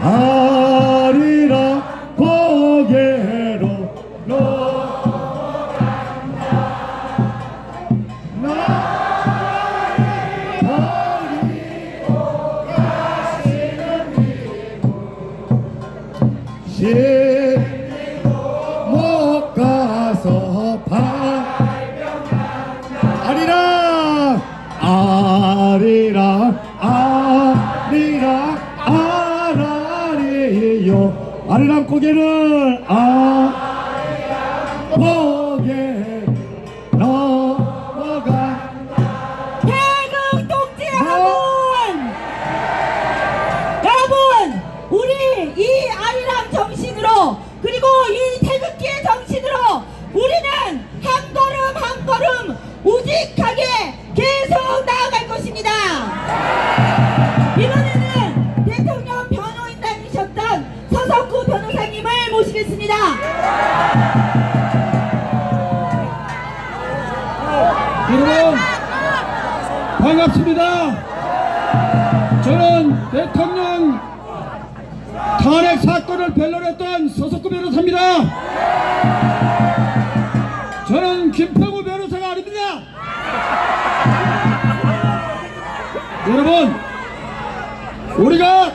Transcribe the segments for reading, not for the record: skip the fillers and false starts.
아리랑 고개로 못 가서 아리랑 아리랑 아리랑 아라리요 아리랑 고개를 고개 넘어가 태극 동지 여러분 우리 이 아리랑 정신으로 그리고 이 태극기의 정신으로 우리는 한 걸음 한 걸음 우직하게 계속 나아갈 것입니다. 이번에는 대통령 변호인단이셨던 서석구 변호사님을 모시겠습니다. 여러분 반갑습니다. 저는 대통령 탄핵 사건을 변론했던 서석구 변호사입니다. 저는 김평우 변호사가 아닙니다. 여러분 우리가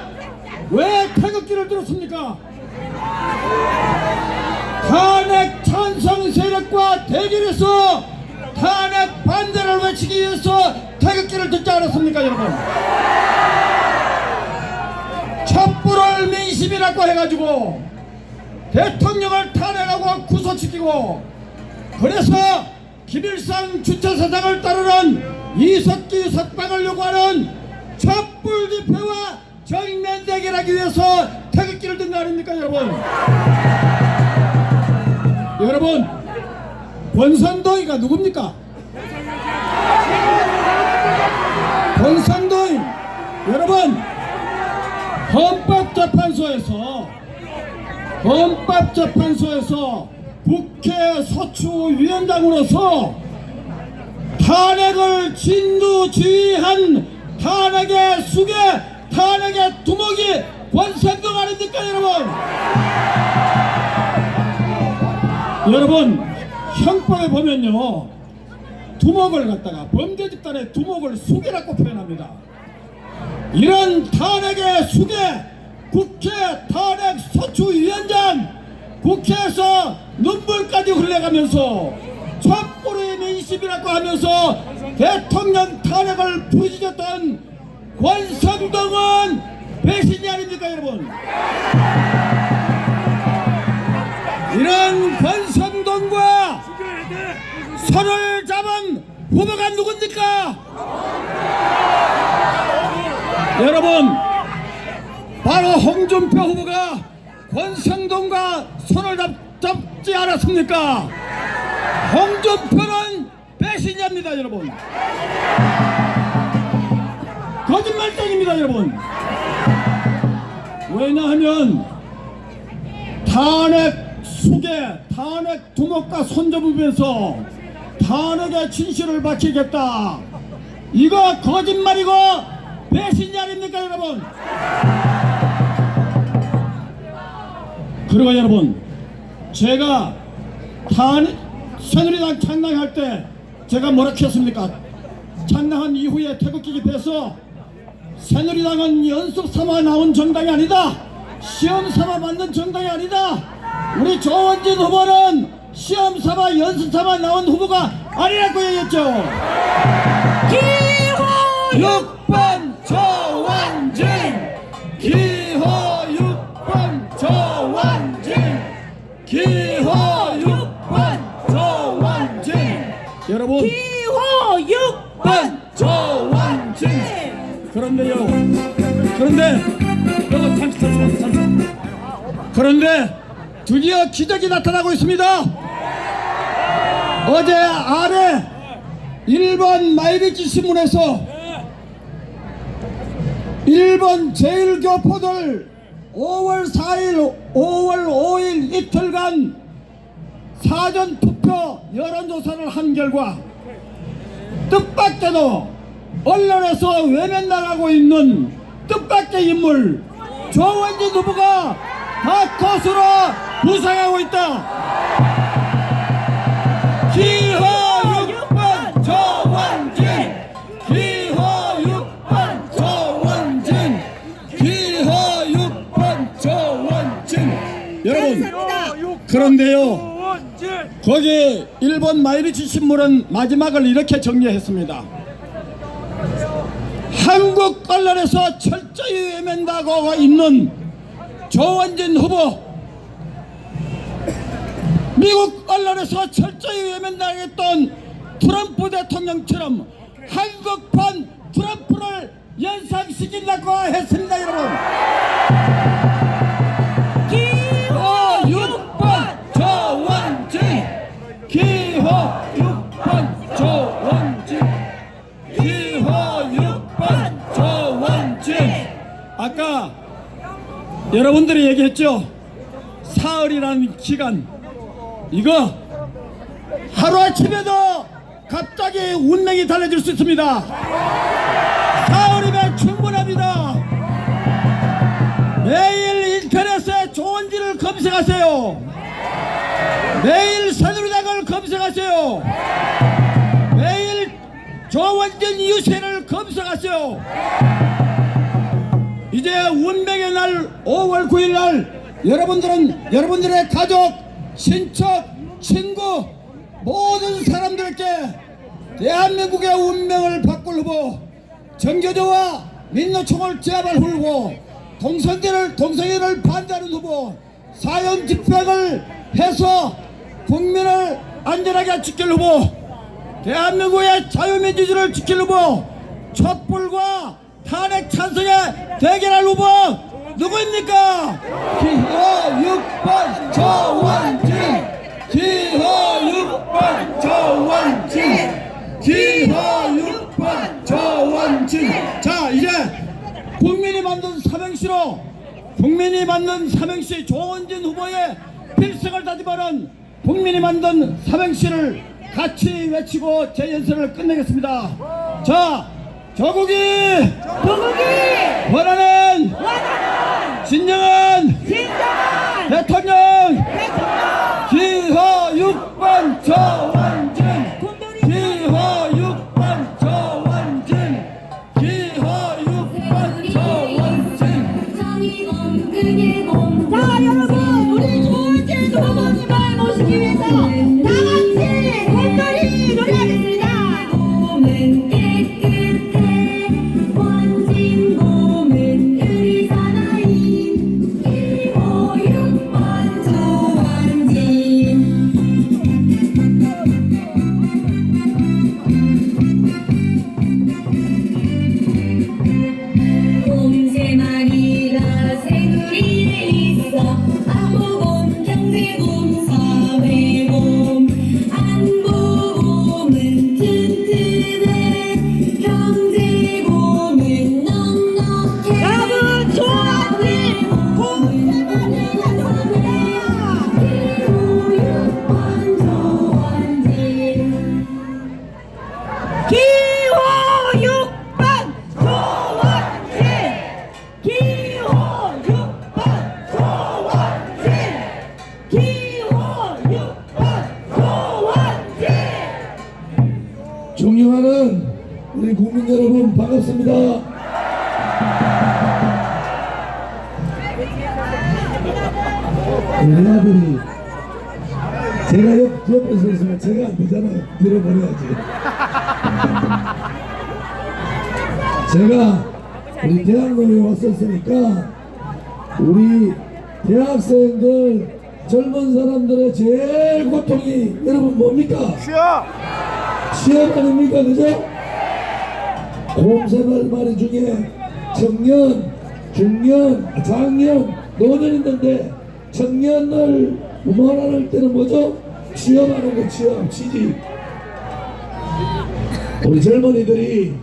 왜 태극기를 들었습니까? 탄핵 찬성 세력과 대결해서 탄핵 반대를 외치기 위해서 태극기를 듣지 않았습니까 여러분? 촛불을 민심이라고 해가지고 대통령을 탄핵하고 구속시키고 그래서 김일성 주체사상을 따르는 이석기 석방을 요구하는 촛불 집회와 정면 대결하기 위해서 태극기를 든 거 아닙니까 여러분? 여러분 권선동이가 누굽니까? 권선동 여러분 헌법재판소에서 국회 소추위원장으로서 탄핵을 진두지휘한 탄핵의 수계 탄핵의 두목이 권선동 아닙니까 여러분? 여러분 형법에 보면요 두목을 갖다가 범죄 집단의 두목을 수계라고 표현합니다. 이런 탄핵의 수계 국회 탄핵 소추위원장 국회에서 눈물까지 흘려가면서 촛불의 민심이라고 하면서 대통령 탄핵을 부르짖었던 권선동은 배신이 아닙니까 여러분? 이런 권선동과 손을 잡은 후보가 누굽니까? 여러분 바로 홍준표 후보가 권선동과 손을 잡지 않았습니까? 홍준표는 배신자입니다 여러분. 거짓말쟁입니다 여러분. 왜냐하면 탄핵 수계 탄핵 두목과 손잡으면서 탄핵의 진실을 밝히겠다 이거 거짓말이고 배신자 아닙니까 여러분? 그리고 여러분 제가 새누리당 창당할 때 제가 뭐라 했습니까? 창당한 이후에 태극기 집회에서 새누리당은 연습 삼아 나온 정당이 아니다 시험 삼아 만든 정당이 아니다 우리 조원진 후보는 시험 삼아 연습 삼아 나온 후보가 아니라고 얘기했죠. 기호 6번 조원진 기호 6번 조원진 기호 6번 조원진 여러분 기호 6번 조원진 그런데요 그런데 드디어 기적이 나타나고 있습니다. 어제 아래 일본 마이리치 신문에서 일본 제1교포들 5월 4일 5월 5일 이틀간 사전투표 여론조사를 한 결과 뜻밖에도 언론에서 외면당하고 있는 뜻밖의 인물 조원진 후보가 다 것으로 부상하고 있다. 기호 6번 조원진, 기호 6번 조원진, 기호 6번 조원진. 여러분, 그런데요, 거기 일본 마이리치 신문은 마지막을 이렇게 정리했습니다. 한국 언론에서 철저히 외면당하고 있는 조원진 후보, 미국 언론에서 철저히 외면당했던 트럼프 대통령처럼 한국판 트럼프를 연상시키려고 했습니다. 여러분, 기호 6번 조원진, 기호 6번 조원진, 기호 6번 조원진. 아까 여러분들이 얘기했죠. 사흘이라는 기간, 이거 하루아침에도 갑자기 운명이 달라질 수 있습니다. 사흘이면 충분합니다. 매일 인터넷에 조원진을 검색하세요. 매일 새누리당을 검색하세요. 매일 조원진 유세를 검색하세요. 이제 운명의 날 5월 9일 날 여러분들은 여러분들의 가족, 친척, 친구 모든 사람들께 대한민국의 운명을 바꿀 후보 정교조와 민노총을 제압할 후보, 동성애를 반대하는 후보, 사형 집행을 해서 국민을 안전하게 지킬 후보, 대한민국의 자유민주주의를 지킬 후보, 촛불과 탄핵 찬성에 대결할 후보 누구입니까? 기호 6번 조원진, 기호 6번 조원진, 기호 6번 조원진. 자, 이제 국민이 만든 삼행시로, 국민이 만든 삼행시 조원진 후보의 필승을 다짐하는 국민이 만든 삼행시를 같이 외치고 제 연설을 끝내겠습니다. 자, 조국이 원하는 진정한 대통령 기호 6번 조원진, 기호 6번 조원진, 기호 6번 조원진. 자, 여러분, 우리 조원진 후보님을 모시기 위해서 다 같이 곰돌이 노래하겠습니다. 몸은 깨끗해 원진 몸은 의사나인 기호 6번 조원진. 곰새마리가 새누리에 있어 안보곰, 경제곰, 사회곰. 안보곰은 튼튼해 경제곰은 넉넉해. 여러분, 조원진 곰새마리가 좋습니다. 기호 6번 조원진. 기호 6번 조원진, 기호 6번 조원진, 기호 6번 조원진. 존경하는 우리 국민 여러분 반갑습니다. 우리 아들이 제가 옆에서 있으면 제가 안 되잖아요. 밀어버려야지. 제가 우리 대학로에 왔었으니까 우리 대학생들, 젊은 사람들의 제일 고통이 여러분 뭡니까? 취업 아닙니까? 그죠? 곰새말 중에 청년, 중년, 장년, 노년 있는데 청년을 말할 때는 뭐죠? 취업하는 거, 취업, 취직. 우리 젊은이들이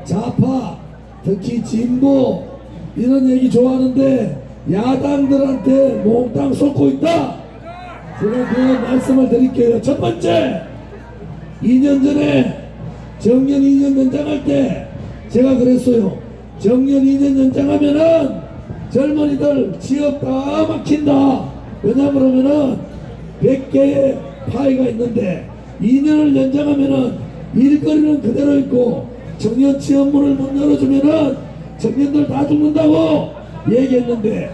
좌파, 특히 진보 이런 얘기 좋아하는데 야당들한테 몽땅 쏟고 있다. 제가 그 말씀을 드릴게요. 첫 번째, 2년 전에 정년 2년 연장할 때 제가 그랬어요. 정년 2년 연장하면은 젊은이들 취업 다 막힌다. 왜냐면은 100개의 파이가 있는데 2년을 연장하면은 일거리는 그대로 있고 청년 취업문을 못 열어주면은 청년들 다 죽는다고 얘기했는데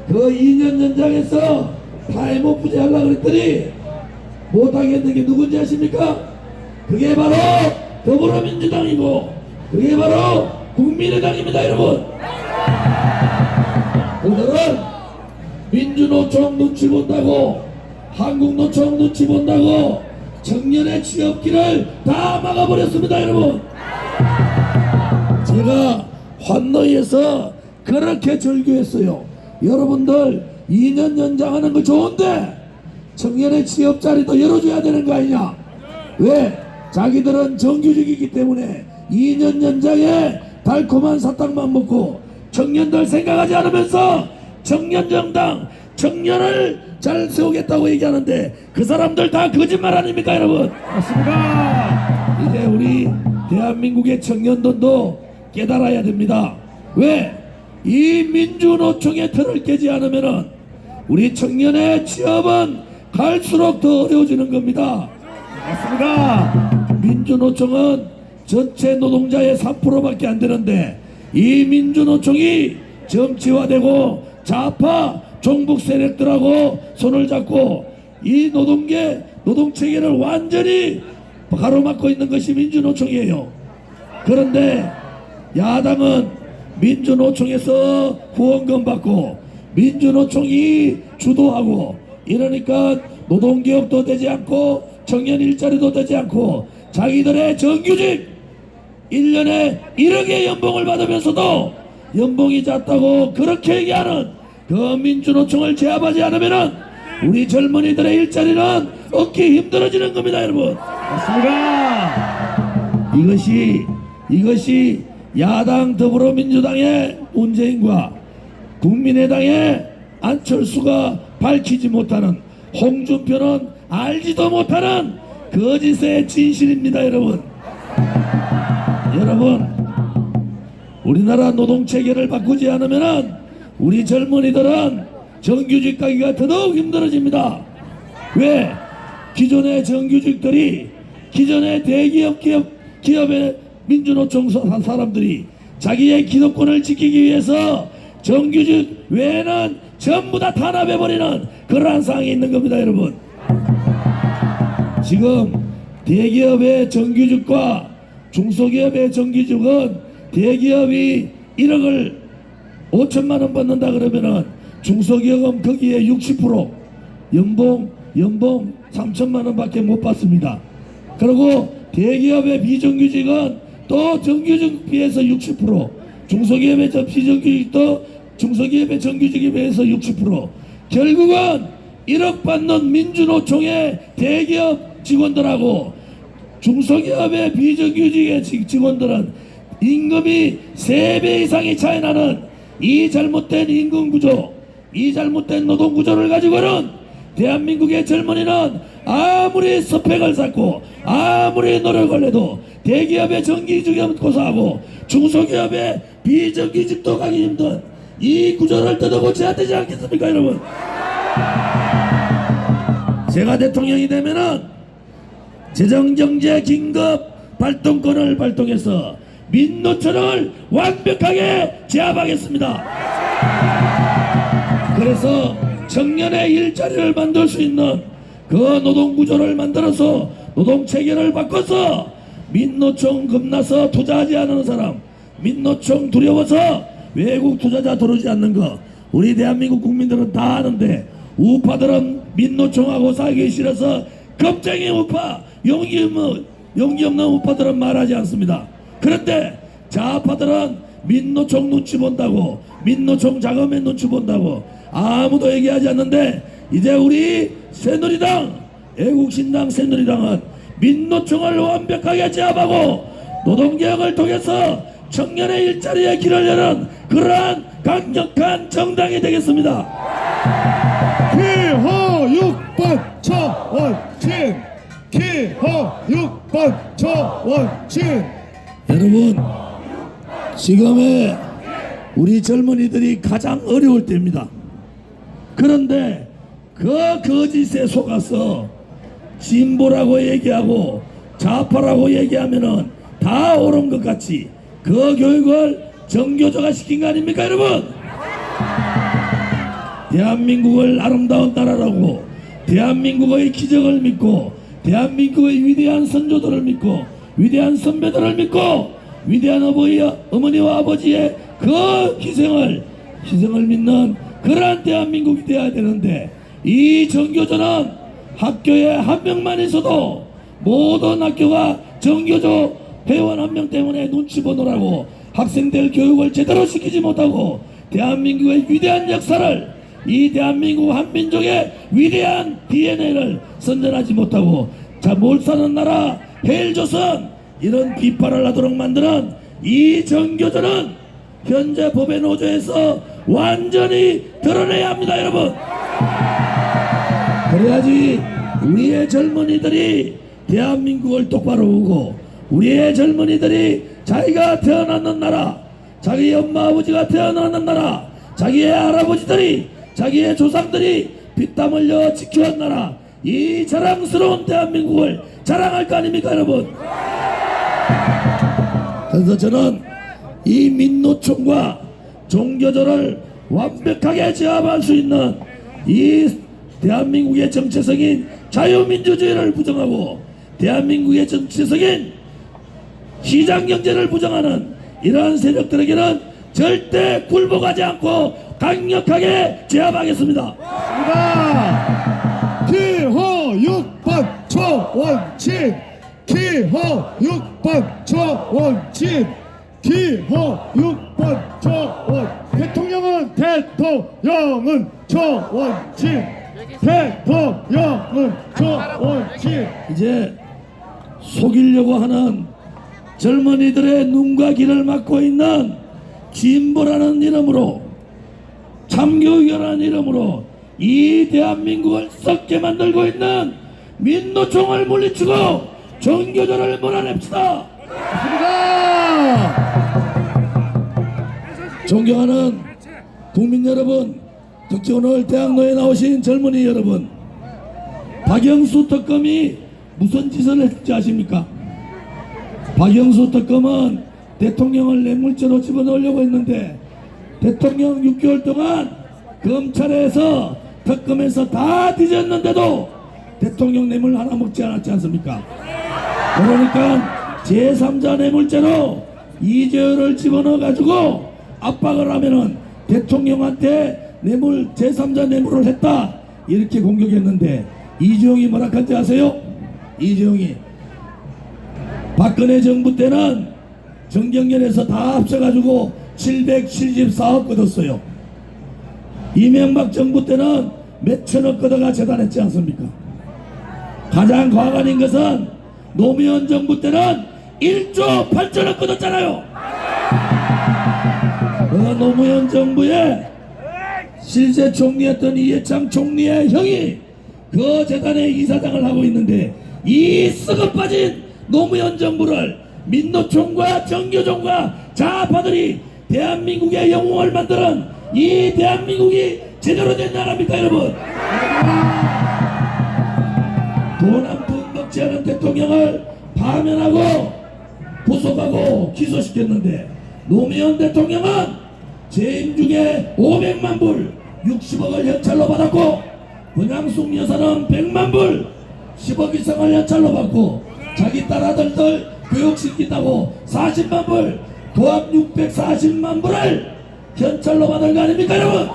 그 2년 연장해서 타임오프 하려고 그랬더니 못하겠는 게 누군지 아십니까? 그게 바로 더불어민주당이고 그게 바로 국민의당입니다. 여러분, 오늘은 민주노총 눈치 본다고 한국노총 눈치 본다고 청년의 취업길을 다 막아버렸습니다. 여러분, 제가 환노위에서 그렇게 절규했어요. 여러분들 2년 연장하는 거 좋은데 청년의 취업 자리도 열어줘야 되는 거 아니냐. 왜? 자기들은 정규직이기 때문에 2년 연장에 달콤한 사탕만 먹고 청년들 생각하지 않으면서 청년정당 청년을 잘 세우겠다고 얘기하는데 그 사람들 다 거짓말 아닙니까 여러분? 맞습니다. 이제 우리 대한민국의 청년들도 깨달아야 됩니다. 왜? 이 민주노총의 틀을 깨지 않으면은 우리 청년의 취업은 갈수록 더 어려워지는 겁니다. 맞습니다. 민주노총은 전체 노동자의 3%밖에 안 되는데 이 민주노총이 정치화되고 좌파 종북 세력들하고 손을 잡고 이 노동체계를 완전히 가로막고 있는 것이 민주노총이에요. 그런데 야당은 민주노총에서 후원금 받고 민주노총이 주도하고 이러니까 노동개혁도 되지 않고 청년 일자리도 되지 않고 자기들의 정규직 1년에 1억의 연봉을 받으면서도 연봉이 작다고 그렇게 얘기하는 그 민주노총을 제압하지 않으면 우리 젊은이들의 일자리는 얻기 힘들어지는 겁니다. 여러분, 맞습니다. 이것이 야당 더불어민주당의 문재인과 국민의당의 안철수가 밝히지 못하는 홍준표는 알지도 못하는 거짓의 진실입니다. 여러분, 우리나라 노동체계를 바꾸지 않으면 우리 젊은이들은 정규직 가기가 더더욱 힘들어집니다. 왜? 기존의 정규직들이 기존의 기업의 민주노총 사람들이 자기의 기득권을 지키기 위해서 정규직 외에는 전부 다 탄압해버리는 그러한 상황이 있는 겁니다. 여러분, 지금 대기업의 정규직과 중소기업의 정규직은 대기업이 1억을 5천만 원 받는다 그러면은 중소기업은 거기에 60% 연봉 3천만 원밖에 못 받습니다. 그리고 대기업의 비정규직은 또 정규직 비해서 60%, 중소기업의 비정규직도 중소기업의 정규직에 비해서 60%. 결국은 1억 받는 민주노총의 대기업 직원들하고 중소기업의 비정규직의 직원들은 임금이 3배 이상이 차이 나는 이 잘못된 임금구조, 이 잘못된 노동구조를 가지고는 대한민국의 젊은이는 아무리 스펙을 쌓고 아무리 노력을 해도 대기업의 정규직은 고사하고 중소기업의 비정규직도 가기 힘든 이 구조를 뜯어고쳐야 되지 않겠습니까 여러분? 제가 대통령이 되면은 재정경제 긴급 발동권을 발동해서 민노총을 완벽하게 제압하겠습니다. 그래서 청년의 일자리를 만들 수 있는 그 노동구조를 만들어서 노동체계를 바꿔서 민노총 겁나서 투자하지 않는 사람, 민노총 두려워서 외국 투자자 들어오지 않는 거 우리 대한민국 국민들은 다 아는데 우파들은 민노총하고 살기 싫어서 겁쟁이 우파, 용기 없는 우파들은 말하지 않습니다. 그런데 좌파들은 민노총 눈치 본다고, 민노총 자금의 눈치 본다고 아무도 얘기하지 않는데 이제 우리 새누리당, 애국신당 새누리당은 민노총을 완벽하게 제압하고 노동개혁을 통해서 청년의 일자리에 길을 여는 그러한 강력한 정당이 되겠습니다. 기호 6번 저원친, 기호 6번 저원친. 여러분, 지금의 우리 젊은이들이 가장 어려울 때입니다. 그런데 그 거짓에 속아서 진보라고 얘기하고 좌파라고 얘기하면은 다 옳은 것 같이 그 교육을 정교조가 시킨 거 아닙니까 여러분? 대한민국을 아름다운 나라라고 대한민국의 기적을 믿고 대한민국의 위대한 선조들을 믿고 위대한 선배들을 믿고 위대한 어머니와 아버지의 그 희생을 믿는 그러한 대한민국이 되어야 되는데 이 정교조는 학교에 한 명만 있어도 모든 학교가 정교조 회원 한 명 때문에 눈치 보느라고 학생들 교육을 제대로 시키지 못하고 대한민국의 위대한 역사를 이 대한민국 한민족의 위대한 DNA를 선전하지 못하고 자 못 사는 나라 헬조선 이런 비판을 하도록 만드는 이 정교조는 현재 법의 노조에서 완전히 드러내야 합니다 여러분. 그래야지 우리의 젊은이들이 대한민국을 똑바로 보고 우리의 젊은이들이 자기가 태어났는 나라 자기의 엄마 아버지가 태어났는 나라 자기의 할아버지들이 자기의 조상들이 피땀 흘려 지켜온 나라 이 자랑스러운 대한민국을 자랑할 거 아닙니까 여러분. 그래서 저는 이 민노총과 종교조를 완벽하게 제압할 수 있는 이 대한민국의 정체성인 자유민주주의를 부정하고 대한민국의 정체성인 시장경제를 부정하는 이러한 세력들에게는 절대 굴복하지 않고 강력하게 제압하겠습니다. 기호 6번 초원칙 기호 6번 초원칙 기호 6번 초원 대통령은 초원칙 대통령은 초원칙. 이제 속이려고 하는 젊은이들의 눈과 귀를 막고 있는 진보라는 이름으로 참교육이라는 이름으로 이 대한민국을 썩게 만들고 있는 민노총을 물리치고 정교조를 몰아냅시다. 존경하는 국민 여러분, 특히 오늘 대학로에 나오신 젊은이 여러분, 박영수 특검이 무슨 짓을 했는지 아십니까? 박영수 특검은 대통령을 뇌물죄로 집어넣으려고 했는데 대통령 6개월 동안 검찰에서 특검에서 다 뒤졌는데도 대통령 뇌물 하나 먹지 않았지 않습니까? 그러니까 제3자 뇌물죄로 이재호를 집어넣어 가지고 압박을 하면은 대통령한테 뇌물 제3자 뇌물을 했다 이렇게 공격했는데 이재용이 뭐라 한지 아세요? 이재용이 박근혜 정부 때는 정경련에서 다 합쳐가지고 774억 걷었어요. 이명박 정부 때는 몇천억 걷어가 재단했지 않습니까? 가장 과관인 것은 노무현 정부 때는 1조 8천억 걷었잖아요. 그 노무현 정부의 실세 총리였던 이해창 총리의 형이 그 재단의 이사장을 하고 있는데 이 썩어 빠진 노무현 정부를 민노총과 정교총과 좌파들이 대한민국의 영웅을 만드는 이 대한민국이 제대로 된 나라입니까 여러분? 돈 한 푼 먹지 않은 대통령을 파면하고 구속하고 기소시켰는데 노무현 대통령은 재임 중에 500만 불 60억을 현찰로 받았고 권양숙 여사는 100만 불 10억 이상을 현찰로 받고 자기 딸아들들 교육시킨다고 40만 불 도합 640만 불을 현찰로 받은 거 아닙니까 여러분?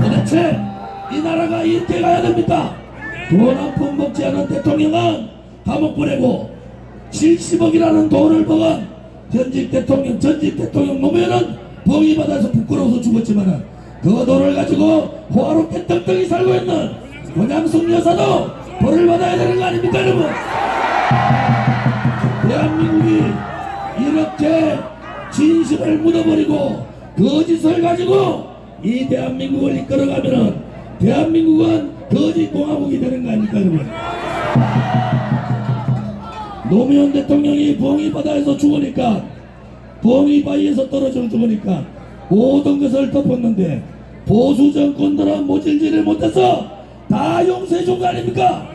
도대체 이 나라가 이렇게 가야 됩니까? 돈 한 푼 먹지 않은 대통령은 감옥 보내고 70억이라는 돈을 먹은 전직 대통령 노무현은 봉이 받아서 부끄러워서 죽었지만은 그 돈을 가지고 호화롭게 떵떵이 살고 있는 권양숙 여사도 벌을 받아야 되는 거 아닙니까 여러분? 대한민국이 이렇게 진실을 묻어버리고 거짓을 가지고 이 대한민국을 이끌어가면은 대한민국은 거짓 공화국이 되는 거 아닙니까 여러분? 노무현 대통령이 봉이 바다에서 죽으니까 부엉이 바위에서 떨어져 죽으니까 모든 것을 덮었는데 보수 정권들은 모질지를 못해서 다 용서해 준 거 아닙니까?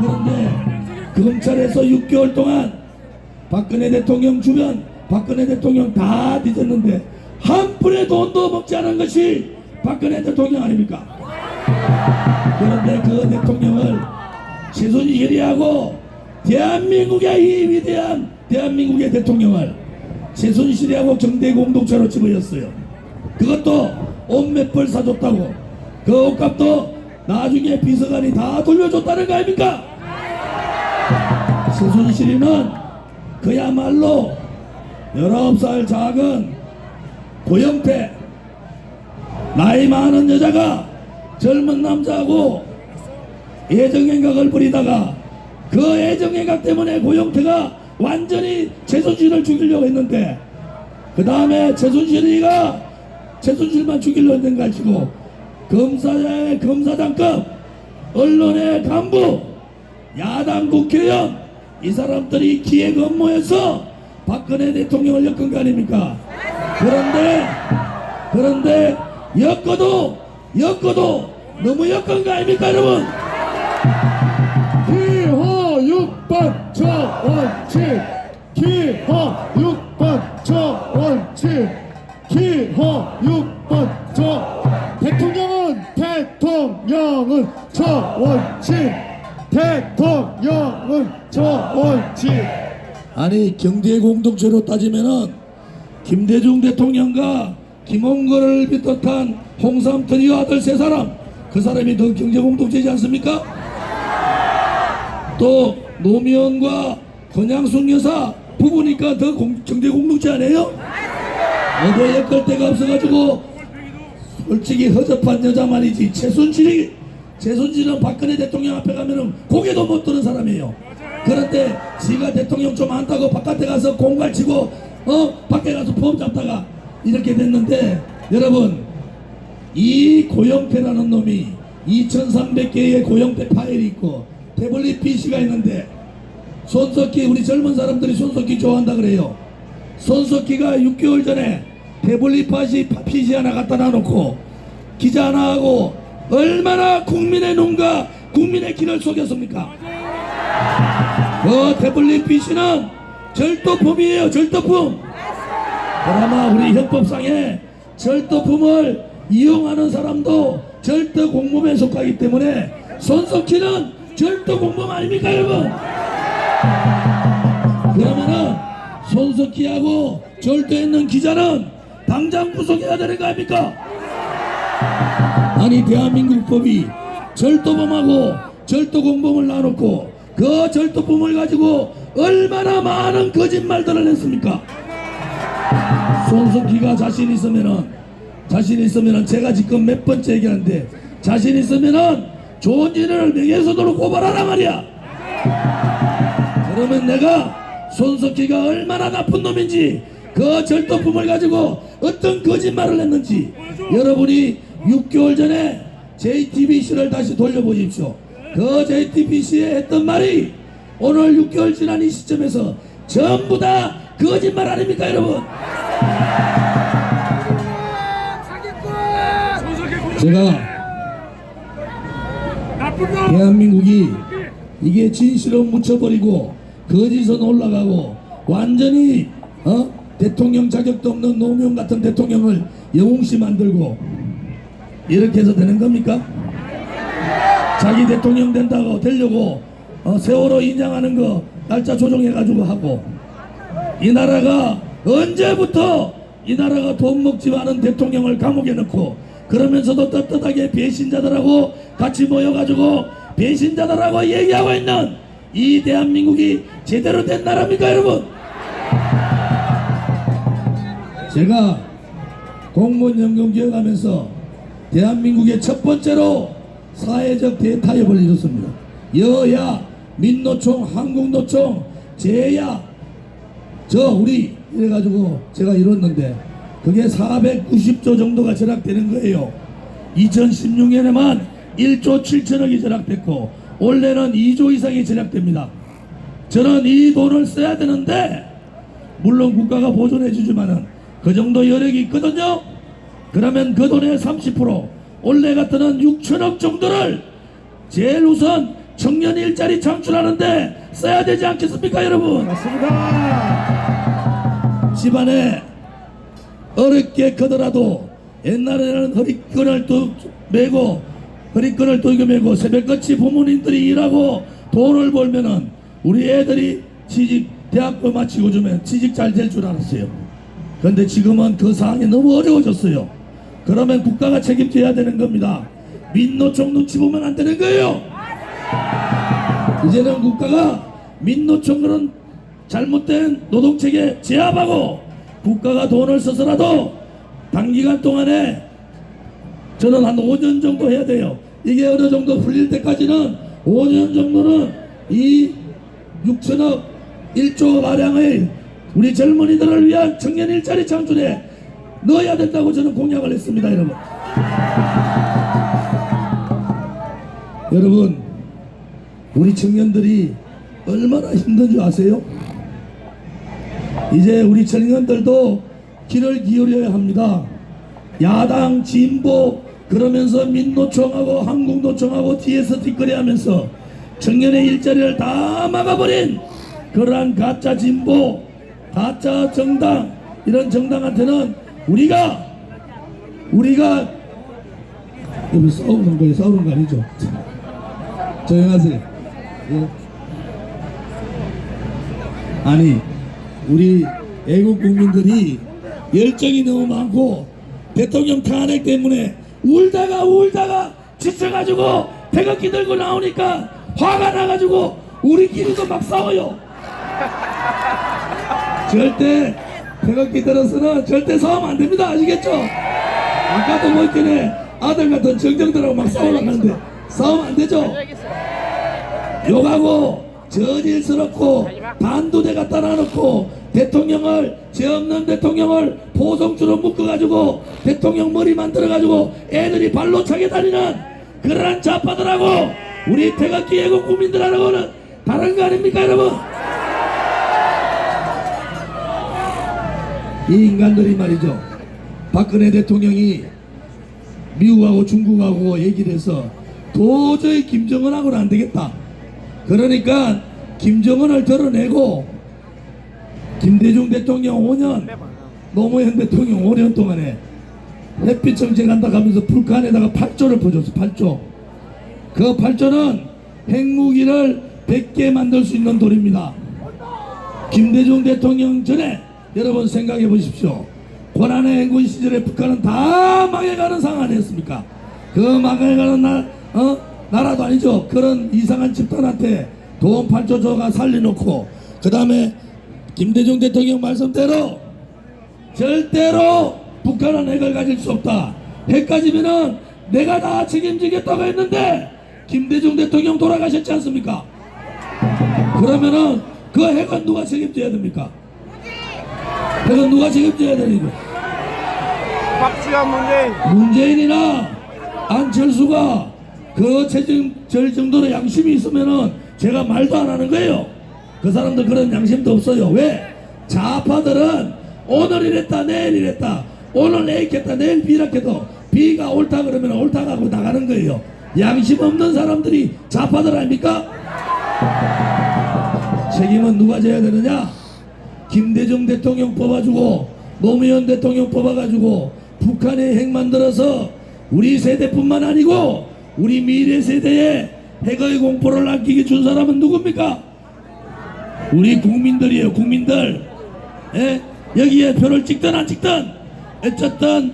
그런데 검찰에서 6개월 동안 박근혜 대통령 주변 박근혜 대통령 다 뒤졌는데 한 푼의 돈도 먹지 않은 것이 박근혜 대통령 아닙니까? 그런데 그 대통령을 최순실이 하고 대한민국의 이 위대한 대한민국의 대통령을 최순실이 하고 정대 공동체로 집어였어요. 그것도 옷 몇 벌 사줬다고 그 옷값도 나중에 비서관이 다 돌려줬다는 거 아닙니까? 최순실이는 그야말로 19살 작은 고영태 나이 많은 여자가 젊은 남자하고 애정행각을 부리다가 그 애정행각 때문에 고영태가 완전히 최순실을 죽이려고 했는데 그 다음에 최순실만 죽이려고 했는 거 가지고 검사장급 언론의 간부 야당 국회의원 이 사람들이 기획 업무에서 박근혜 대통령을 엮은 거 아닙니까? 그런데 엮어도 너무 엮은 거 아닙니까 여러분? 기호 6번 저원칙 기호 6번 저원칙 기호 6번 저 대통령은 저원칙 아니 경제 공동체로 따지면은 김대중 대통령과 김홍거를 비롯한 홍삼 트리오 아들 세 사람 그 사람이 더 경제 공동체지 않습니까? 또 노무현과 권양숙 여사 부부니까 더 경제 공동체 아니에요? 어디에 엮을 데가 없어가지고 솔직히 허접한 여자 말이지 최순실은 박근혜 대통령 앞에 가면은 고개도 못 드는 사람이에요. 그런데 지가 대통령 좀 안다고 바깥에 가서 공갈 치고 밖에 가서 폼 잡다가 이렇게 됐는데 여러분 이 고영태라는 놈이 2300개의 고영태 파일이 있고 태블릿 PC가 있는데 손석희 우리 젊은 사람들이 손석희 좋아한다 그래요. 손석희가 6개월 전에 태블릿 PC 하나 갖다 놔놓고 기자 하나 하고 얼마나 국민의 눈과 국민의 귀를 속였습니까? 그 태블릿 PC는 절도품이에요. 절도품. 그나마 우리 헌법상에 절도품을 이용하는 사람도 절도 공범에 속하기 때문에 손석희는 절도 공범 아닙니까 여러분? 그러면은 손석희하고 절도했는 기자는 당장 구속해야 되는 거 아닙니까? 아니 대한민국 법이 절도범하고 절도공범을 놔놓고 그 절도범을 가지고 얼마나 많은 거짓말들을 했습니까? 손석희가 자신 있으면은 제가 지금 몇 번째 얘기하는데 자신 있으면은 조은진을 명예훼손으로 고발하라 말이야. 그러면 내가 손석희가 얼마나 나쁜 놈인지 그 절도품을 가지고 어떤 거짓말을 했는지 여러분이 6개월 전에 JTBC를 다시 돌려보십시오. 그 JTBC에 했던 말이 오늘 6개월 지난 이 시점에서 전부 다 거짓말 아닙니까 여러분? 제가 대한민국이 이게 진실은 묻혀버리고 거짓은 올라가고 완전히 대통령 자격도 없는 노무현 같은 대통령을 영웅시 만들고 이렇게 해서 되는 겁니까? 자기 대통령 되려고 세월호 인양하는 거 날짜 조정해가지고 하고 이 나라가 언제부터 이 나라가 돈 먹지 않은 대통령을 감옥에 넣고 그러면서도 떳떳하게 배신자들하고 같이 모여가지고 배신자들하고 얘기하고 있는 이 대한민국이 제대로 된 나라입니까 여러분? 제가 공무원연금 기억하면서 대한민국의 첫 번째로 사회적 대타협을 이뤘습니다. 여야, 민노총, 한국노총, 제야, 우리 이래가지고 제가 이뤘는데 그게 490조 정도가 절약되는 거예요. 2016년에만 1조 7천억이 절약됐고 올해는 2조 이상이 절약됩니다. 저는 이 돈을 써야 되는데 물론 국가가 보존해 주지만은 그 정도 여력이 있거든요. 그러면 그 돈의 30% 올해 같은 6천억 정도를 제일 우선 청년 일자리 창출하는데 써야 되지 않겠습니까, 여러분? 맞습니다. 집안에 어렵게 크더라도 옛날에는 허리끈을 또 메고 허리끈을 또 이거 메고 새벽같이 부모님들이 일하고 돈을 벌면은 우리 애들이 대학교 마치고 주면 취직 잘 될 줄 알았어요. 그런데 지금은 그 상황이 너무 어려워졌어요. 그러면 국가가 책임져야 되는 겁니다. 민노총 눈치 보면 안 되는 거예요. 이제는 국가가 민노총 그런 잘못된 노동체계 제압하고 국가가 돈을 써서라도 단기간 동안에 저는 한 5년 정도 해야 돼요. 이게 어느 정도 풀릴 때까지는 5년 정도는 이 6천억 1조 가량의 우리 젊은이들을 위한 청년 일자리 창출에 넣어야 된다고 저는 공약을 했습니다, 여러분. 여러분, 우리 청년들이 얼마나 힘든 줄 아세요? 이제 우리 청년들도 귀를 기울여야 합니다. 야당 진보 그러면서 민노총하고 한국노총하고 뒤에서 뒷거래하면서 청년의 일자리를 다 막아버린 그러한 가짜 진보, 가짜 정당, 이런 정당한테는 우리가 여기 싸우는 거예요. 싸우는 거 아니죠? 조용하세요. 예. 아니, 우리 애국 국민들이 열정이 너무 많고 대통령 탄핵 때문에 울다가 지쳐가지고 태극기 들고 나오니까 화가 나가지고 우리끼리도 막 싸워요. 절대 태극기 들어서는 절대 싸우면 안 됩니다. 아시겠죠? 아까도 뭐 있길래 아들 같은 정정들하고 막 싸우려고 하는데 싸우면 안 되죠? 욕하고 저질스럽고 단두대 갖다 놔놓고 대통령을 죄 없는 대통령을 보성주로 묶어가지고 대통령 머리 만들어가지고 애들이 발로 차게 다니는 그러한 좌파들하고 우리 태극기 애국 국민들하고는 다른 거 아닙니까, 여러분? 이 인간들이 말이죠, 박근혜 대통령이 미국하고 중국하고 얘기를 해서 도저히 김정은하고는 안 되겠다. 그러니까 김정은을 드러내고 김대중 대통령 5년, 노무현 대통령 5년 동안에 햇빛 정책한다 하면서 북한에다가 8조를 퍼줬어. 8조. 그 8조는 핵무기를 100개 만들 수 있는 돈입니다. 김대중 대통령 전에 여러분 생각해 보십시오. 고난의 행군 시절에 북한은 다 망해가는 상황 아니었습니까? 그 망해가는 나라도 아니죠. 그런 이상한 집단한테 돈 8조 줘가 살려놓고 그 다음에 김대중 대통령 말씀대로 절대로 북한은 핵을 가질 수 없다. 핵 가지면은 내가 다 책임지겠다고 했는데 김대중 대통령 돌아가셨지 않습니까? 그러면은 그 핵은 누가 책임져야 됩니까? 핵은 누가 책임져야 되는 거? 박지원 문재인이나 안철수가 그 절 정도로 양심이 있으면은 제가 말도 안 하는 거예요. 그 사람들 그런 양심도 없어요. 왜? 좌파들은 오늘 이랬다 내일 이랬다, 오늘 A 했다 내일 B라 해도 B가 옳다 그러면 옳다 하고 나가는 거예요. 양심 없는 사람들이 좌파들 아닙니까? 책임은 누가 져야 되느냐? 김대중 대통령 뽑아주고 노무현 대통령 뽑아가지고 북한에 핵 만들어서 우리 세대뿐만 아니고 우리 미래 세대에 핵의 공포를 남기게 준 사람은 누굽니까? 우리 국민들이에요. 국민들. 예? 여기에 표를 찍든 안 찍든 어쨌든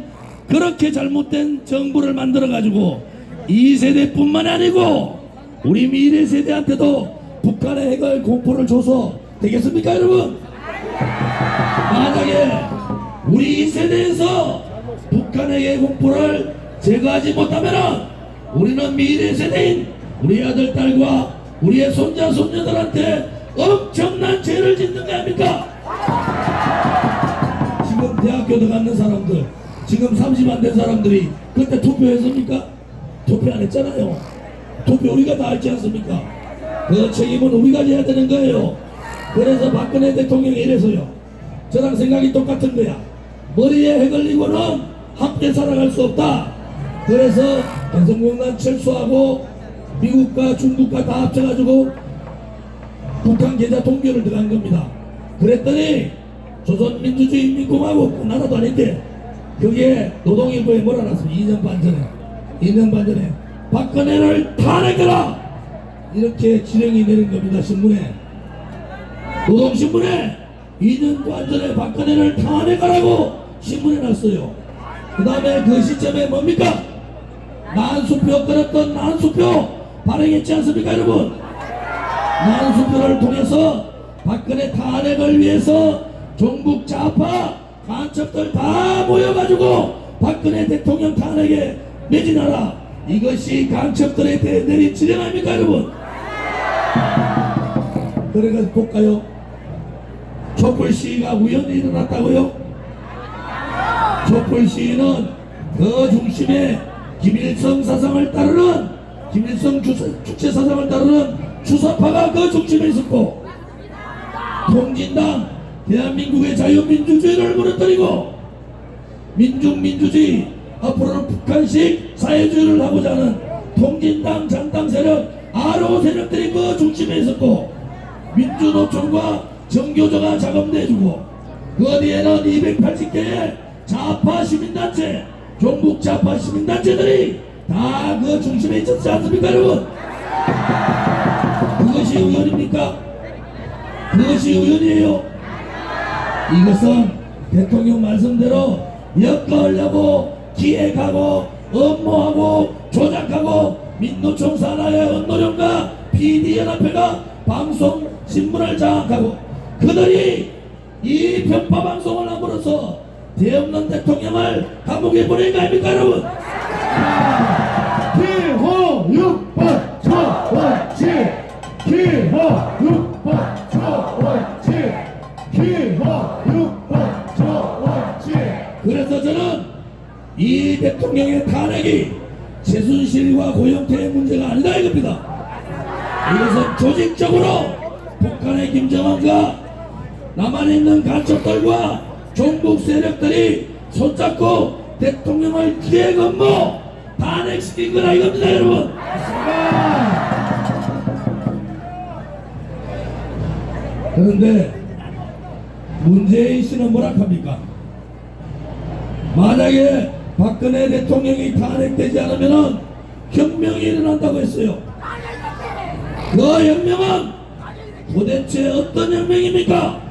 그렇게 잘못된 정부를 만들어 가지고 이 세대뿐만 아니고 우리 미래 세대한테도 북한의 핵의 공포를 줘서 되겠습니까, 여러분? 만약에 우리 이 세대에서 북한의 핵 공포를 제거하지 못하면 우리는 미래 세대인 우리 아들, 딸과 우리의 손자, 손녀들한테 엄청난 죄를 짓는 거 아닙니까? 지금 대학교 들어가는 사람들, 지금 30안 된 사람들이 그때 투표했습니까? 투표 안 했잖아요. 투표 우리가 다 했지 않습니까? 그 책임은 우리가 져야 되는 거예요. 그래서 박근혜 대통령이 이래서요. 저랑 생각이 똑같은 거야. 머리에 해 걸리고는 함께 살아갈 수 없다. 그래서 대성공단 철수하고 미국과 중국과 다 합쳐가지고 북한 계좌 통교를 들어간 겁니다. 그랬더니 조선민주주의인민공화국 나라도 아닌데 그게 노동일보에 몰아놨습니다. 2년 반 전에 박근혜를 탄핵해라 이렇게 지령이 내린 겁니다. 신문에, 노동신문에 2년 반 전에 박근혜를 탄핵하라고 신문에 났어요. 그 다음에 그 시점에 뭡니까? 난수표 끌었던 난수표 발행했지 않습니까 여러분? 난수표를 통해서 박근혜 탄핵을 위해서 종북 좌파 간첩들 다 모여가지고 박근혜 대통령 탄핵에 매진하라. 이것이 간첩들에 대해 내린 지령 아닙니까 여러분? 그래서 볼까요? 촛불 시위가 우연히 일어났다고요? 촛불 시위는 그 중심에 김일성 사상을 따르는 김일성 주체 사상을 따르는 주사파가 그 중심에 있었고, 통진당 대한민국의 자유민주주의를 무너뜨리고 민중민주주의 앞으로는 북한식 사회주의를 하고자 하는 통진당 잔당 세력 아로 세력들이 그 중심에 있었고, 민주노총과 정교조가 작업내주고 그 뒤에는 280개의 좌파 시민단체 종북 좌파 시민단체들이 다 그 중심에 있었지 않습니까 여러분? 그것이 우연입니까? 그것이 우연이에요. 이것은 대통령 말씀대로 엮으려고 기획하고 업무하고 조작하고 민노총 산하의 언노령과 PD연합회가 방송 신문을 장악하고 그들이 이 편파 방송을 함으로써 대없는 대통령을 감옥에 보낸 거 아닙니까 여러분? 기호 6번 저원칙 기호 6번 저원칙 기호 6번 저원칙. 그래서 저는 이 대통령의 탄핵이 최순실과 고영태의 문제가 아니다 이겁니다. 이것은 조직적으로 북한의 김정은과 남한에 있는 간첩들과 종북 세력들이 손잡고 대통령을 기획 업무 탄핵시킨 거라 이겁니다 여러분. 그런데 문재인 씨는 뭐라 합니까? 만약에 박근혜 대통령이 탄핵되지 않으면 혁명이 일어난다고 했어요. 그 혁명은 도대체 어떤 혁명입니까?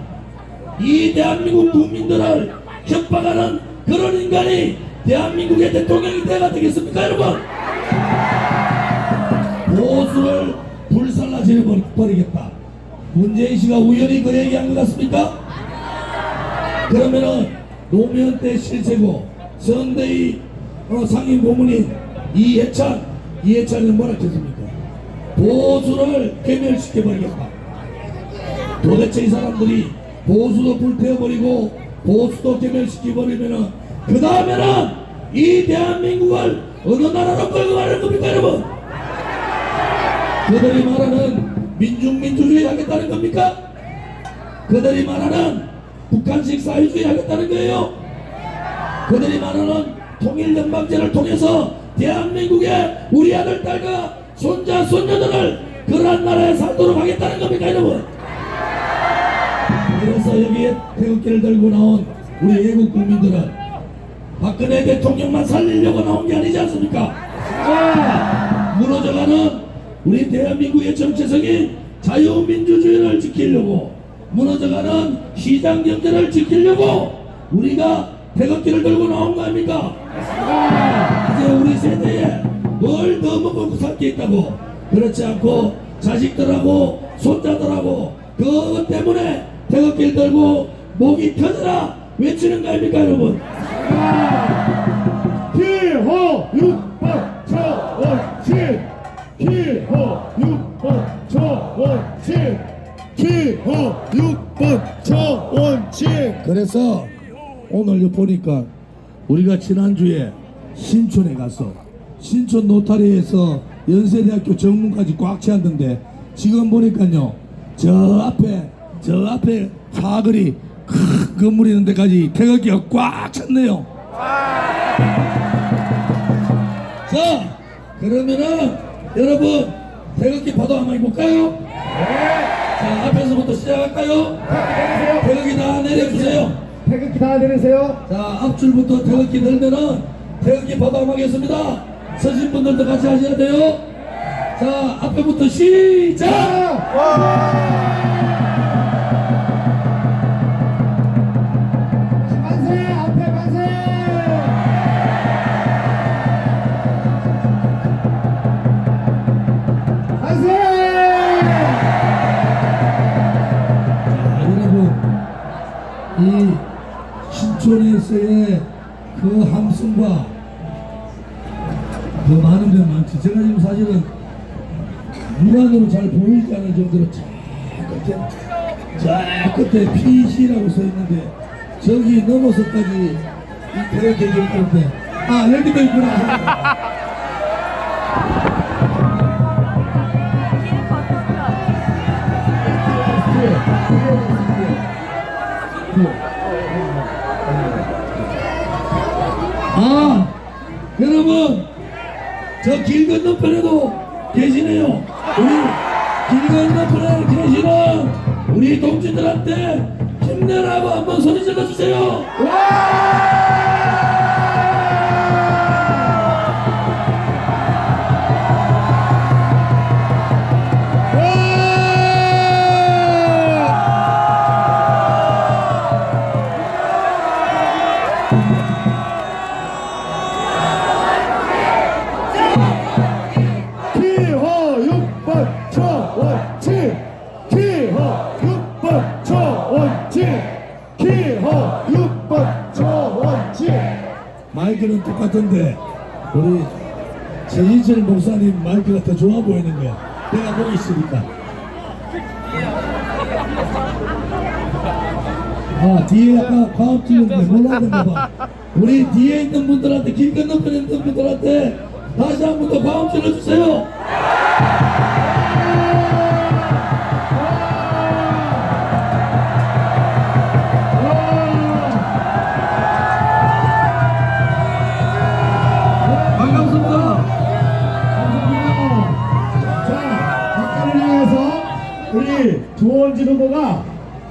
이 대한민국 국민들을 협박하는 그런 인간이 대한민국의 대통령이 돼가 되겠습니까 여러분? 보수를 불살라져 버리겠다. 문재인 씨가 우연히 그 얘기한 것 같습니까? 그러면은 노무현 때 실세고 선대위 상임 고문인 이해찬은 뭐라 했습니까? 보수를 괴멸시켜버리겠다. 도대체 이 사람들이 보수도 불태워버리고 보수도 괴멸시켜버리면은 그 다음에는 이 대한민국을 어느 나라로 끌고 가는 겁니까 여러분? 그들이 말하는 민중민주주의 하겠다는 겁니까? 그들이 말하는 북한식 사회주의 하겠다는 거예요? 그들이 말하는 통일연방제를 통해서 대한민국의 우리 아들 딸과 손자 손녀들을 그러한 나라에 살도록 하겠다는 겁니까 여러분? 그래서 여기에 태극기를 들고 나온 우리 애국 국민들은 박근혜 대통령만 살리려고 나온 게 아니지 않습니까? 무너져가는 우리 대한민국의 정체성인 자유민주주의를 지키려고, 무너져가는 시장경제를 지키려고 우리가 태극기를 들고 나온 거 아닙니까? 이제 우리 세대에 뭘 더 먹고 살 게 있다고, 그렇지 않고 자식들하고 손자들하고 그것 때문에 태극기를 들고 목이 터져라 외치는 거 아닙니까 여러분? 기호 6번 저원칙 기호 6번 저원칙 기호 6번 저원칙. 그래서 오늘 보니까 우리가 지난주에 신촌에 가서 신촌 노타리에서 연세대학교 정문까지 꽉 채웠는데 지금 보니까요 저 앞에 사거리 큰 그 건물 있는 데까지 태극기가 꽉 찼네요. 자, 그러면은 여러분 태극기 파도 한번 해볼까요? 자, 앞에서부터 시작할까요? 태극기 다 내려주세요. 태극기 다 내리세요. 자, 앞줄부터 태극기 들면은 태극기 파도 한번 하겠습니다. 서신 분들도 같이 하셔야 돼요. 자, 앞에부터 시작! 만세! 앞에 만세! 만세! 자, 여러분, 이 신촌에서의 그 함성과 더 많은 데 많지. 제가 지금 사실은 물안으로 잘 보이지 않을 정도로 저 끝에 PC라고 써 있는데 저기 넘어서까지 이 태극기 얘기하는데 여기도 있구나. 여러분 저 길 건너편에도 계시네요. 우리 길 건너편에 계시는 우리 동지들한테 힘내라고 한번 소리 질러주세요. 기호 6번 초원지 기호 6번 초원지 기호 6번 초원지. 마이크는 똑같은데 우리 최진철 목사님 마이크가 더 좋아 보이는 거야. 내가 보고 있으니까. 뒤에 아까 과업 찍는데 몰랐는가 봐. 우리 뒤에 있는 분들한테 길 건너편에 있는 분들한테 다시 한 번 더 과업 질러주세요. 반갑습니다. 자, 박근혜를 위해서 우리 조원진 후보가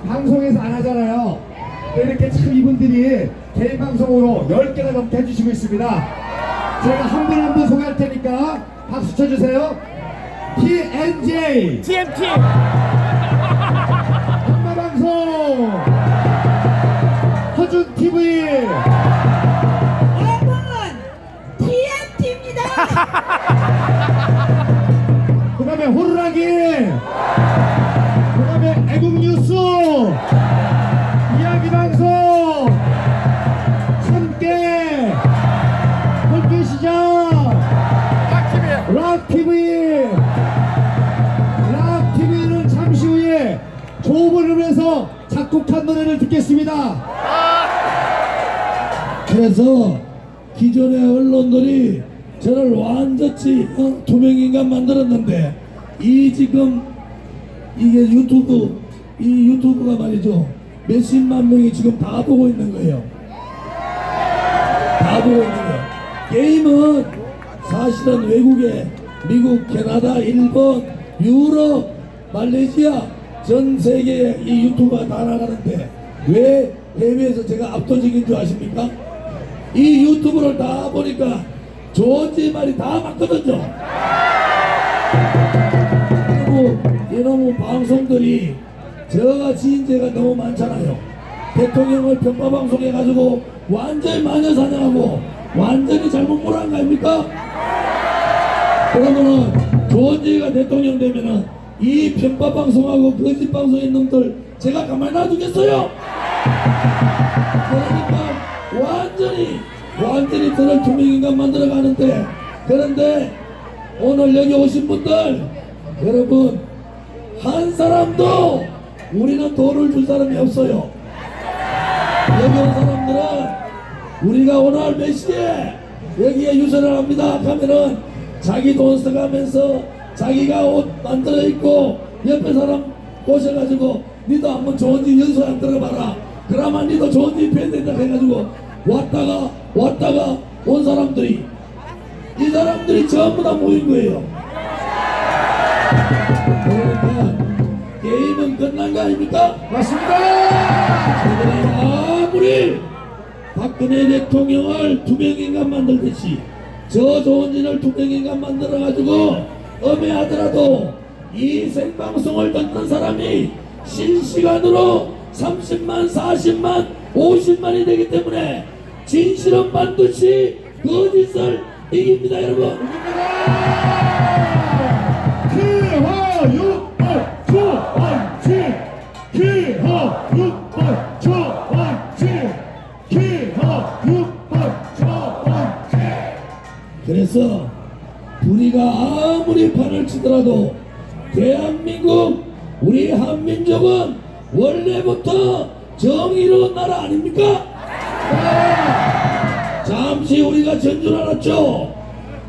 방송에서 안 하잖아요. 이렇게 참 이분들이 개인 방송으로 10개가 넘게 해주시고 있습니다. 제가 한 분 한 분 소개할 테니까 박수 쳐주세요. TNJ TMT 한마방송 허준TV 여러분 TMT입니다. 그 다음에 호루라기 그 다음에 애국뉴스 이야기방송 함께 홀기시장 락TV 락TV는 잠시 후에 조업을 해서 작곡한 노래를 듣겠습니다. 그래서 기존의 언론들이 저를 완전히 투명인간 만들었는데 이 지금 이게 이 유튜브가 말이죠 몇십만 명이 지금 다 보고 있는 거예요. 다 보고 있는 거예요. 게임은 사실은 외국에 미국, 캐나다, 일본, 유럽, 말레이시아 전 세계에 이 유튜브가 다 나가는데 왜 해외에서 제가 압도적인 줄 아십니까? 이 유튜브를 다 보니까 좋은지 말이 다 맞거든요. 그리고 이놈의 방송들이 저같이 인재가 너무 많잖아요. 대통령을 편파방송해가지고 완전히 마녀사냥하고 완전히 잘못 몰아간 거 아닙니까? 그러면은 조원지가 대통령 되면은 이 편파방송하고 거짓방송인 놈들 제가 가만히 놔두겠어요? 그러니까 완전히 저를 투명인간 만들어 가는데, 그런데 오늘 여기 오신 분들 여러분 한 사람도 우리는 돈을 줄 사람이 없어요. 여기 온 사람들은 우리가 오늘 몇 시에 여기에 유세를 합니다 하면은 자기 돈 써가면서 자기가 옷 만들어 입고 옆에 사람 오셔가지고 니도 한번 좋은 집 연수 안 들어봐라 그러면 니도 좋은 집회 된다 해가지고 왔다가 온 사람들이 이 사람들이 전부 다 모인 거예요. 그러니까 게임은 끝난 거 아닙니까? 맞습니다. 아무리 박근혜 대통령을 투명인간 만들듯이 저 좋은 진을 투명인간 만들어가지고 엄해하더라도 이 생방송을 듣는 사람이 실시간으로 30만, 40만, 50만이 되기 때문에 진실은 반드시 거짓을 이깁니다, 여러분. 기하6번 조원진 기하6번 조원진 기하6번 조원진. 그래서 우리가 아무리 판을 치더라도 대한민국 우리 한민족은 원래부터 정의로운 나라 아닙니까? 잠시 우리가 전줄 알았죠.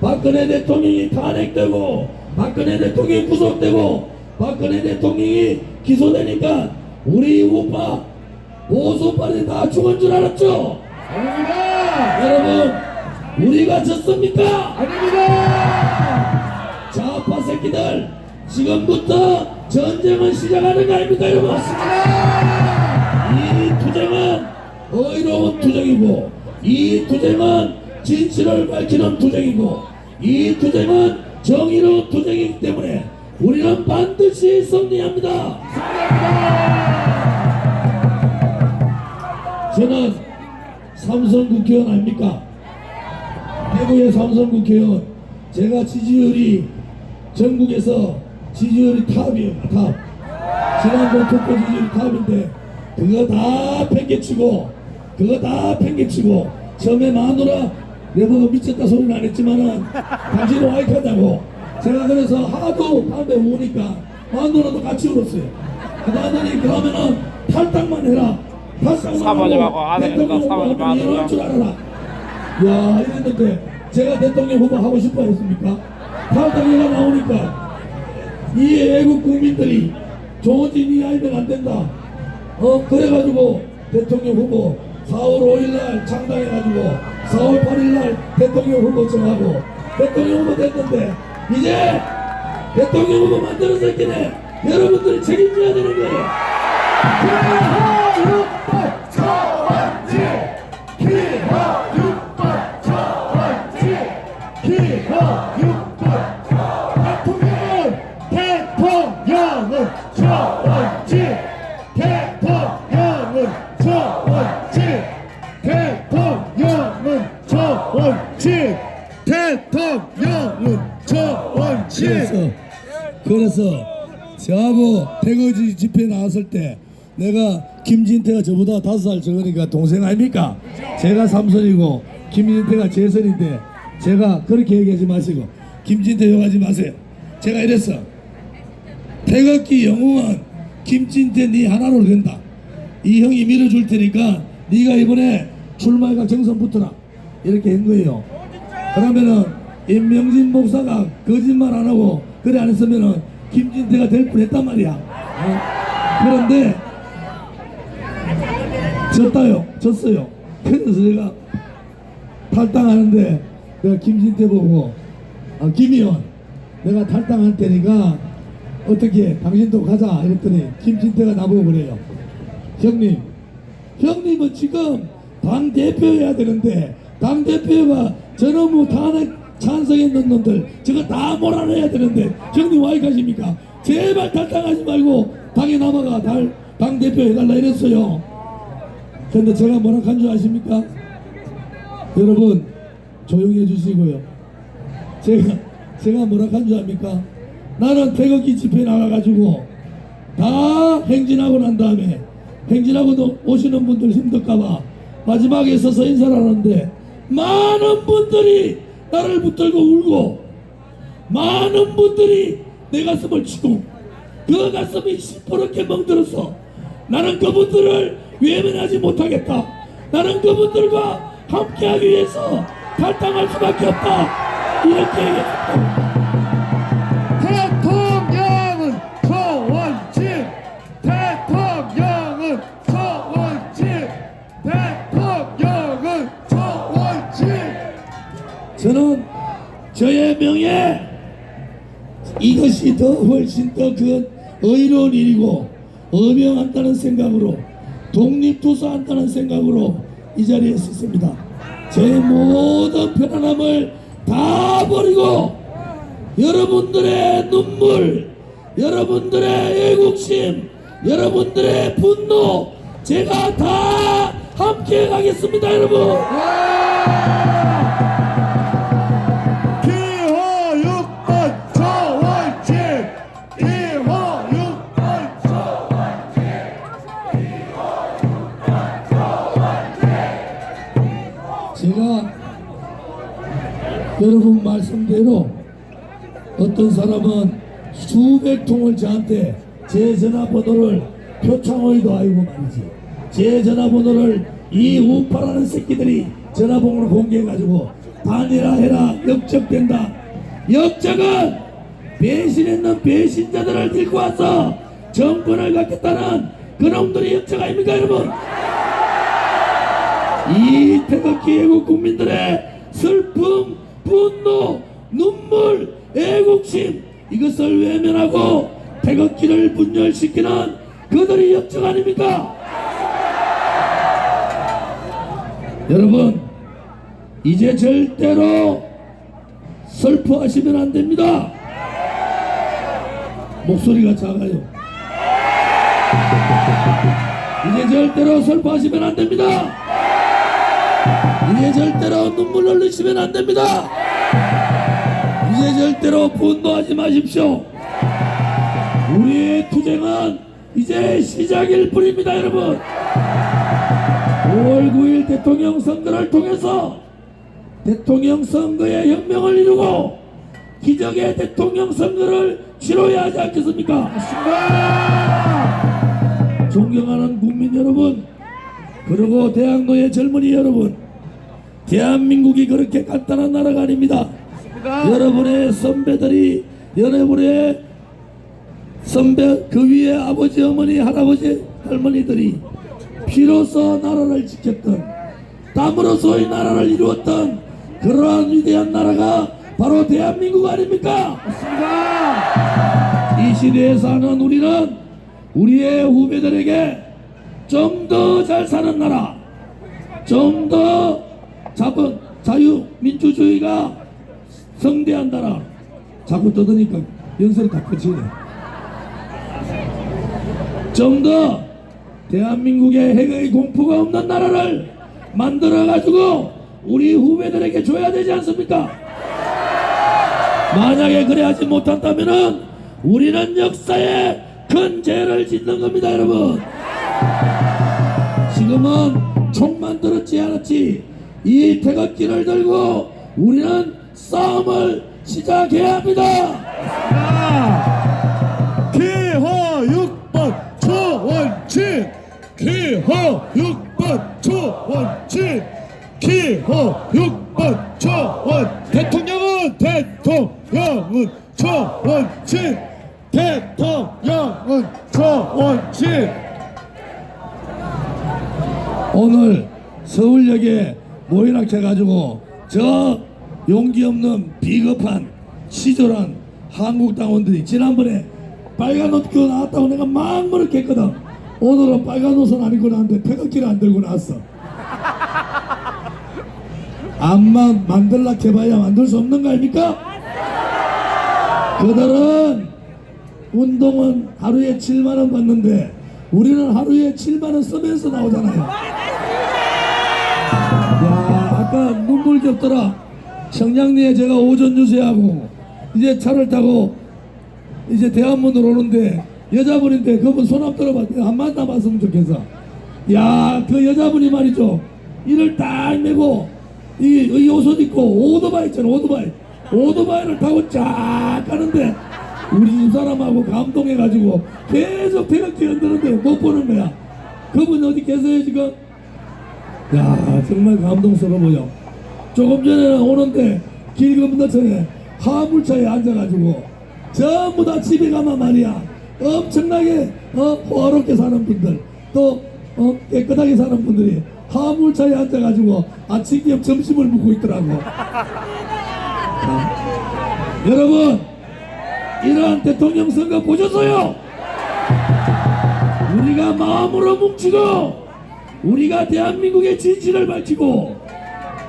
박근혜 대통령이 탄핵되고 박근혜 대통령이 구속되고 박근혜 대통령이 기소되니까 우리 우파 보수파들이 다 죽은 줄 알았죠. 아닙니다. 여러분 우리가 졌습니까? 아닙니다. 좌파 새끼들 지금부터 전쟁은 시작하는 거 아닙니까 여러분? 이 투쟁은 의로운 투쟁이고 이 투쟁은 진실을 밝히는 투쟁이고 이 투쟁은 정의로운 투쟁이기 때문에 우리는 반드시 승리합니다. 저는 삼선 국회의원 아닙니까? 대구의 삼선 국회의원 제가 지지율이 전국에서 지지율이 탑이에요. 탑. 지난번 투표 지지율이 탑인데 그거 다 팽개치고 처음에 마누라 내보고 미쳤다 소리는 안 했지만은 당신은 와이카다고 제가 그래서 하도 밤에 우니까 마누라도 같이 울었어요. 그 마누라니 그러면은 탈당만 해라. 사모님 하고 아내가 사모님 이럴 줄 알아라. 야 이랬는데 제가 대통령 후보 하고 싶어 했습니까? 탈당회가 나오니까 이 애국 국민들이 조진이 아니면 안 된다. 그래가지고 대통령 후보 4월 5일날 창당해가지고 4월 8일날 대통령 후보 정하고 대통령 후보 됐는데 이제 대통령 후보 만들어서 있기에 여러분들이 책임져야 되는 거예요. 기하6번 조원진 기하6번 조원진 기하6번 대통령은 조원진 대통령은 조원진 대통령은 조원진 대통령은 조원진. 그래서 저하고 대거지 집회 나왔을 때 내가 김진태가 저보다 5살 적으니까 동생 아닙니까? 제가 삼선이고 김진태가 재선인데 제가 그렇게 얘기하지 마시고 김진태 욕하지 마세요. 제가 이랬어. 태극기 영웅은 김진태 네 하나로 된다. 이 형이 밀어줄 테니까 네가 이번에 출마해가 정선 붙어라. 이렇게 한 거예요. 그러면은 임명진 목사가 거짓말 안 하고 그래 안 했으면은 김진태가 될 뻔했단 말이야. 그런데 졌어요. 그래서 제가 탈당하는데 내가 김진태 보고 김의원 내가 탈당할 테니까 어떻게 당신도 가자 이랬더니 김진태가 나보고 그래요. 형님은 지금 당대표여야 되는데 당대표가 저놈의 탄핵 찬성했는 놈들 저거 다 몰아내야 되는데 형님 와이 가십니까? 제발 탈당하지 말고 당에 남아가 당대표 해달라 이랬어요. 근데 제가 뭐라 한 줄 아십니까? 여러분 조용히 해주시고요. 제가 뭐라 한 줄 압니까? 나는 태극기 집회 나가가지고 다 행진하고 난 다음에 행진하고 오시는 분들 힘들까봐 마지막에 서서 인사를 하는데 많은 분들이 나를 붙들고 울고 많은 분들이 내 가슴을 치고 그 가슴이 시퍼렇게 멍들어서 나는 그분들을 외면하지 못하겠다. 나는 그분들과 함께하기 위해서 탈당할 수밖에 없다. 이렇게 얘기했다. 대통령은 조원진 대통령은 조원진 저는 저의 명예 이것이 더 훨씬 더 그 의로운 일이고 어명한다는 생각으로 독립투사한다는 생각으로 이 자리에 섰습니다. 제 모든 편안함을 다 버리고 여러분들의 눈물, 여러분들의 애국심, 여러분들의 분노 제가 다 함께 가겠습니다. 여러분. 기호 6번 조원진, 기호 6번 제가 여러분 말씀대로 어떤 사람은 수백 통을 저한테 제 전화번호를 표창호이도 아니고 말이지 제 전화번호를 이 우파라는 새끼들이 전화번호를 공개해가지고 반이라 해라 역적된다. 역적은 배신했는 배신자들을 들고 와서 정권을 갖겠다는 그놈들이 역적 아닙니까 여러분? 이 태극기 애국 국민들의 슬픔, 분노, 눈물, 애국심 이것을 외면하고 태극기를 분열시키는 그들이 역적 아닙니까? 여러분 이제 절대로 슬퍼하시면 안 됩니다. 목소리가 작아요. 이제 절대로 슬퍼하시면 안 됩니다. 이제 절대로 눈물 흘리시면 안 됩니다. 이제 절대로 분노하지 마십시오. 우리의 투쟁은 이제 시작일 뿐입니다. 여러분 5월 9일 대통령 선거를 통해서 대통령 선거의 혁명을 이루고 기적의 대통령 선거를 치러야 하지 않겠습니까? 맞습니다. 존경하는 국민 여러분, 그리고 대학로의 젊은이 여러분, 대한민국이 그렇게 간단한 나라가 아닙니다. 여러분의 선배들이, 여러분의 선배 그 위에 아버지, 어머니, 할아버지, 할머니들이 피로써 나라를 지켰던, 땀으로써 이 나라를 이루었던 그러한 위대한 나라가 바로 대한민국 아닙니까? 맞습니다. 이 시대에 사는 우리는 우리의 후배들에게 좀 더 잘 사는 나라, 좀 더 자유 민주주의가 성대한 나라, 자꾸 떠드니까 연설이 다 끝이네. 좀 더 대한민국의 핵의 공포가 없는 나라를 만들어가지고 우리 후배들에게 줘야 되지 않습니까? 만약에 그래 하지 못한다면은 우리는 역사에 큰 죄를 짓는 겁니다. 여러분 지금은 총만 들었지 않았지 이 태극기를 들고 우리는 싸움을 시작해야 합니다. 기호 6번 조원진, 기호 6번 조원진, 기호 6번 조원. 대통령은 조원진, 대통령은 조원진. 오늘 서울역에 모이락해가지고 저 용기 없는 비겁한 시절한 한국당원들이 지난번에 빨간 옷 입고 나왔다고 내가 막 머쓱했거든. 오늘은 빨간 옷은 안 입고 나왔는데 태극기를 안 들고 나왔어. 암만 만들라 해봐야 만들 수 없는 거 아닙니까? 그들은 운동은 하루에 7만원 받는데 우리는 하루에 7만원 쓰면서 나오잖아요. 야, 아까 눈물 겹더라. 청량리에 제가 오전 유세하고 이제 차를 타고 이제 대한문으로 오는데 여자분인데 그분 손 한번 들어봤더니 한번 남았으면 좋겠어. 야, 그 여자분이 말이죠, 이를 딱 메고 이 옷을 입고 오토바이 있잖아, 오토바이를 타고 쫙 가는데 우리 집사람하고 감동해가지고 계속 태극기 흔드는데 못 보는 거야. 그분 어디 계세요 지금? 야, 정말 감동스러워요. 조금 전에 오는데 길 건너편에 화물차에 앉아가지고 전부 다 집에 가면 말이야 엄청나게 호화롭게 사는 분들, 또 깨끗하게 사는 분들이 화물차에 앉아가지고 아침 겸 점심을 먹고 있더라고. 여러분, 이러한 대통령 선거 보셨어요? 우리가 마음으로 뭉치고 우리가 대한민국의 진실을 밝히고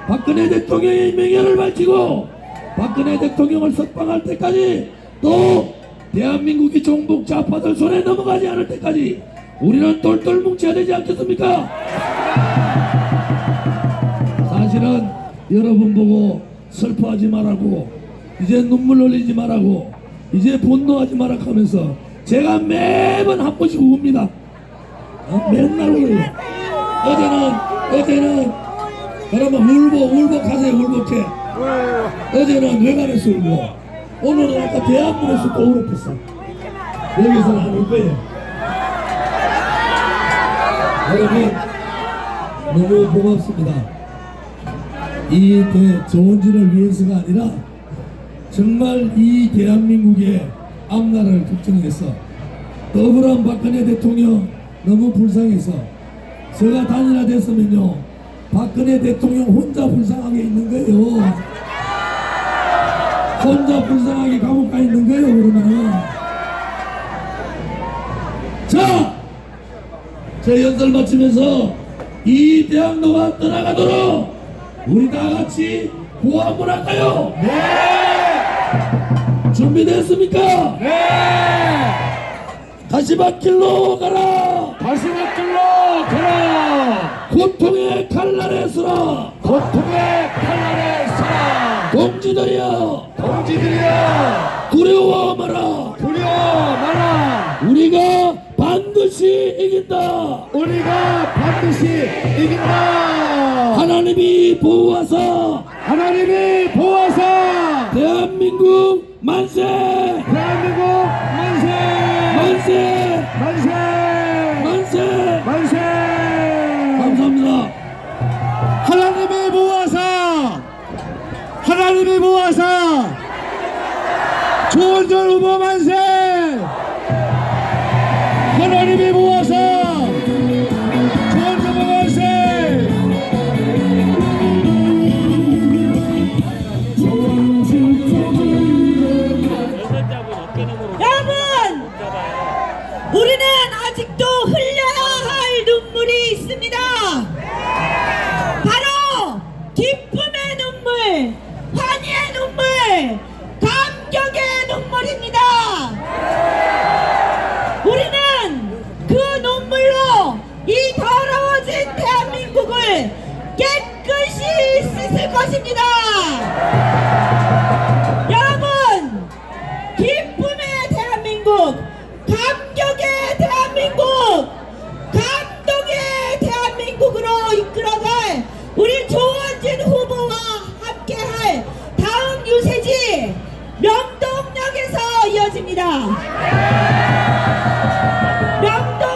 박근혜 대통령의 명예를 밝히고 박근혜 대통령을 석방할 때까지 또 대한민국이 종북 좌파들 손에 넘어가지 않을 때까지 우리는 똘똘 뭉쳐야 되지 않겠습니까? 사실은 여러분 보고 슬퍼하지 말라고, 이제 눈물 흘리지 말라고, 이제 분노하지 말라고 하면서 제가 매번 한 번씩 웁니다. 맨날 울어요. 어제는 그러면 울보 가세요. 울보캐. 어제는 외관에서 울고, 오늘은 아까 대한문에서 또 울었겠어. 여기서는 안 울 거예요. 여러분 너무 고맙습니다. 이 좋은 일을 위해서가 아니라 정말 이 대한민국의 앞날을 걱정해서 더불어 박근혜 대통령 너무 불쌍해서 제가 단일화됐으면요 박근혜 대통령 혼자 불쌍하게 있는 거예요. 혼자 불쌍하게 감옥 가 있는 거예요. 그러면은 자, 제 연설 마치면서 이 대학로가 떠나가도록 우리 다 같이 구호 한번 할까요? 네! 준비됐습니까? 네! 가시밭길로 가라! 가시밭길로 가라. 고통의 칼날에 서라! 고통의 칼날에 서라. 동지들이여! 동지들이여, 두려워 마라! 두려워 마라. 우리가 반드시 이긴다! 우리가 반드시 이긴다. 하나님이 보호하사 하나님이 보호하사 대한민국 만세! 대한민국 만세. 만세! 만세. 만세! 만세. 감사합니다. 하나님이 보호하사, 하나님이 보호하사 조원전 후보 만세. 하나님이 보호하사 조원전 후보 만세. 여러분, 우리는 아직도 흘려야 할 눈물이 있습니다. 바로 기쁨의 눈물, 환희의 눈물, 감격의 눈물입니다. 우리는 그 눈물로 이 더러워진 대한민국을 깨끗이 씻을 것입니다. 여러분, 기쁨의 대한민국, 감격의 대한민국, 감동의 대한민국으로 이끌어갈 우리 조원진 후보와 함께할 다음 유세지 명동역에서 이어집니다. 명동